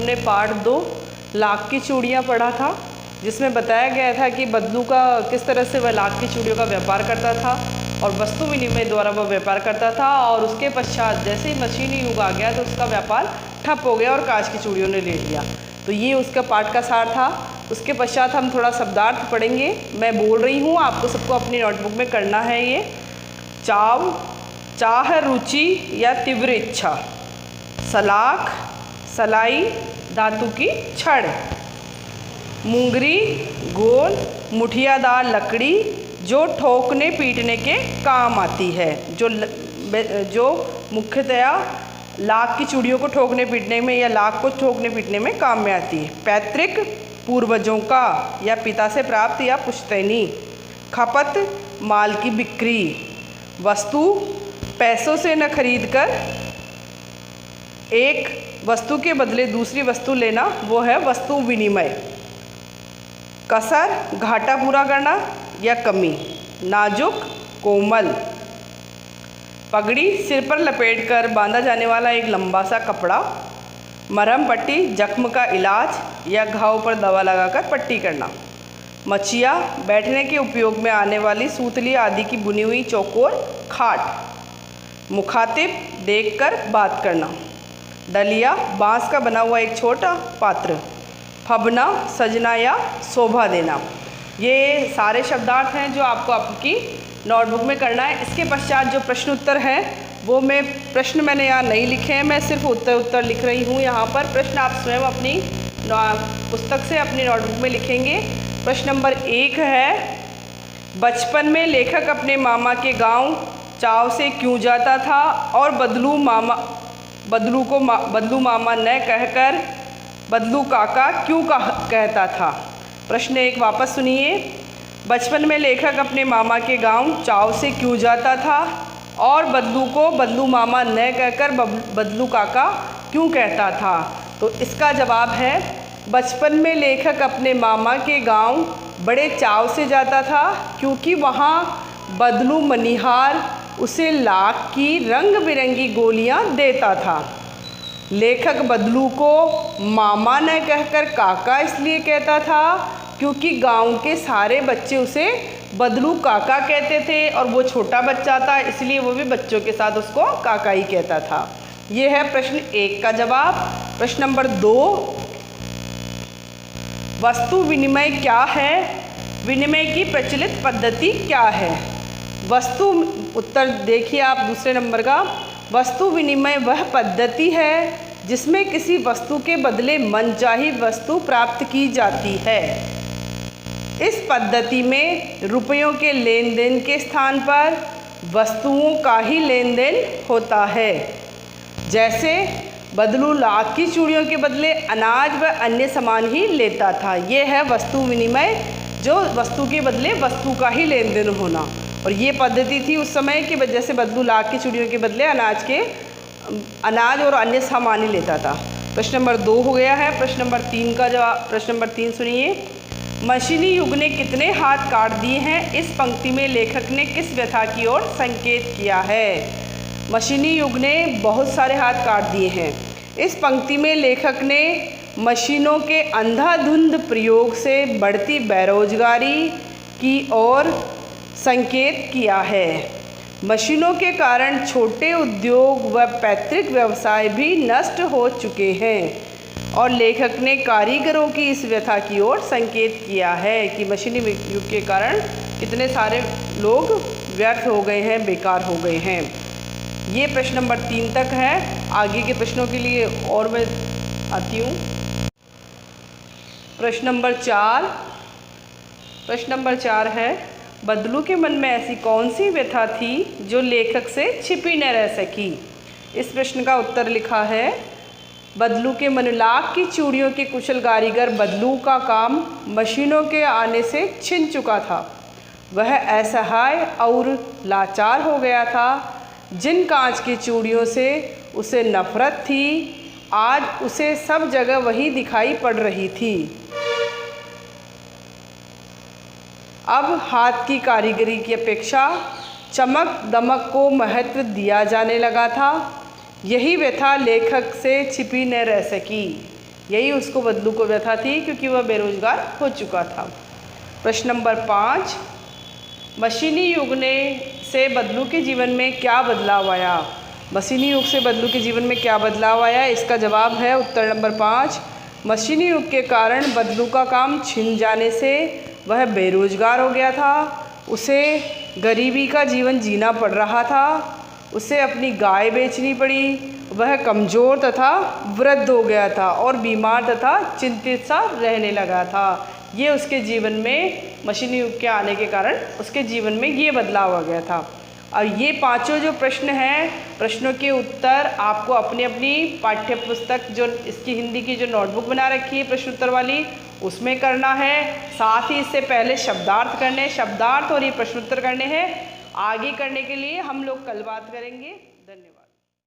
हमने पार्ट 2 लाख की चूड़ियाँ पढ़ा था, जिसमें बताया गया था कि बदलू का किस तरह से वह लाख की चूड़ियों का व्यापार करता था और वस्तु विनिमय द्वारा वह व्यापार करता था। और उसके पश्चात जैसे ही मशीनी युग आ गया तो उसका व्यापार ठप हो गया और कांच की चूड़ियों ने ले लिया। तो ये उसका पाठ का सार था। उसके पश्चात हम थोड़ा शब्दार्थ पढ़ेंगे। मैं बोल रही हूँ, आपको सबको अपनी नोटबुक में करना है। ये चाव, चाह, रुचि या तीव्र इच्छा। सलाख, सलाई, धातु की छड़। मुंगरी, गोल, मुठियादार लकड़ी जो ठोकने पीटने के काम आती है, जो मुख्यतया लाख की चूड़ियों को ठोकने पीटने में या लाख को ठोकने पीटने में काम में आती है। पैतृक, पूर्वजों का या पिता से प्राप्त या पुश्तैनी। खपत, माल की बिक्री। वस्तु, पैसों से न खरीदकर एक वस्तु के बदले दूसरी वस्तु लेना, वो है वस्तु विनिमय। कसर, घाटा पूरा करना या कमी। नाजुक, कोमल। पगड़ी, सिर पर लपेटकर बांधा जाने वाला एक लंबा सा कपड़ा। मरहम पट्टी, जख्म का इलाज या घाव पर दवा लगाकर पट्टी करना। मचिया, बैठने के उपयोग में आने वाली सूतली आदि की बुनी हुई चौकोर खाट। मुखातिब, देखकर बात करना। डलिया, बांस का बना हुआ एक छोटा पात्र। फबना, सजना या शोभा देना। ये सारे शब्दार्थ हैं जो आपको आपकी नोटबुक में करना है। इसके पश्चात जो प्रश्न उत्तर हैं वो प्रश्न मैंने यहाँ नहीं लिखे हैं, मैं सिर्फ उत्तर लिख रही हूँ यहाँ पर। प्रश्न आप स्वयं अपनी पुस्तक से अपनी नोटबुक में लिखेंगे। प्रश्न नंबर 1 है, बचपन में लेखक अपने मामा के गांव चाव से क्यों जाता था और बदलू मामा न कहकर बदलू काका क्यों कहता था। प्रश्न 1 वापस सुनिए। बचपन में लेखक अपने मामा के गांव चाव से क्यों जाता था और बदलू को बदलू मामा न कहकर बदलू काका क्यों कहता था। तो इसका जवाब है, बचपन में लेखक अपने मामा के गांव बड़े चाव से जाता था क्योंकि वहाँ बदलू मनिहार उसे लाख की रंग बिरंगी गोलियां देता था। लेखक बदलू को मामा न कहकर काका इसलिए कहता था क्योंकि गांव के सारे बच्चे उसे बदलू काका कहते थे और वो छोटा बच्चा था, इसलिए वो भी बच्चों के साथ उसको काका ही कहता था। ये है प्रश्न 1 का जवाब। प्रश्न नंबर 2, वस्तु विनिमय क्या है, विनिमय की प्रचलित पद्धति क्या है। वस्तु, उत्तर देखिए आप दूसरे नंबर का। वस्तु विनिमय वह पद्धति है जिसमें किसी वस्तु के बदले मनचाही वस्तु प्राप्त की जाती है। इस पद्धति में रुपयों के लेन देन के स्थान पर वस्तुओं का ही लेन देन होता है। जैसे बदलू लाख की चूड़ियों के बदले अनाज व अन्य सामान ही लेता था। ये है वस्तु विनिमय, जो वस्तु के बदले वस्तु का ही लेन देन होना। और ये पद्धति थी उस समय की वजह से बदलू लाख की चूड़ियों के बदले अनाज और अन्य सामान ही लेता था। प्रश्न नंबर 2 हो गया है। प्रश्न नंबर 3 का जवाब। प्रश्न नंबर 3 सुनिए। मशीनी युग ने कितने हाथ काट दिए हैं, इस पंक्ति में लेखक ने किस व्यथा की ओर संकेत किया है। मशीनी युग ने बहुत सारे हाथ काट दिए हैं। इस पंक्ति में लेखक ने मशीनों के अंधाधुंध प्रयोग से बढ़ती बेरोजगारी की ओर संकेत किया है। मशीनों के कारण छोटे उद्योग व पैतृक व्यवसाय भी नष्ट हो चुके हैं और लेखक ने कारीगरों की इस व्यथा की ओर संकेत किया है कि मशीनी युग के कारण कितने सारे लोग व्यर्थ हो गए हैं, बेकार हो गए हैं। ये प्रश्न नंबर 3 तक है। आगे के प्रश्नों के लिए और मैं आती हूँ। प्रश्न नंबर 4। प्रश्न नंबर 4 है, बदलू के मन में ऐसी कौन सी व्यथा थी जो लेखक से छिपी न रह सकी। इस प्रश्न का उत्तर लिखा है, बदलू के मन लाख की चूड़ियों के कुशल कारीगर बदलू का काम मशीनों के आने से छिन चुका था। वह असहाय और लाचार हो गया था। जिन कांच की चूड़ियों से उसे नफरत थी, आज उसे सब जगह वही दिखाई पड़ रही थी। अब हाथ की कारीगरी की अपेक्षा चमक दमक को महत्व दिया जाने लगा था। यही व्यथा लेखक से छिपी न रह सकी। यही उसको बदलू को व्यथा थी, क्योंकि वह बेरोजगार हो चुका था। प्रश्न नंबर 5, मशीनी युग ने से बदलू के जीवन में क्या बदलाव आया? मशीनी युग से बदलू के जीवन में क्या बदलाव आया? इसका जवाब है उत्तर नंबर 5, मशीनी युग के कारण बदलू का काम छिन जाने से वह बेरोजगार हो गया था। उसे गरीबी का जीवन जीना पड़ रहा था। उसे अपनी गाय बेचनी पड़ी। वह कमज़ोर तथा वृद्ध हो गया था और बीमार तथा चिंतित सा रहने लगा था। ये उसके जीवन में मशीनी युग के आने के कारण उसके जीवन में ये बदलाव आ गया था। और ये पांचों जो प्रश्न हैं, प्रश्नों के उत्तर आपको अपनी अपनी पाठ्य पुस्तक जो इसकी हिंदी की जो नोटबुक बना रखी है प्रश्न उत्तर वाली, उसमें करना है। साथ ही इससे पहले शब्दार्थ करने, शब्दार्थ और ये प्रश्न उत्तर करने हैं। आगे करने के लिए हम लोग कल बात करेंगे।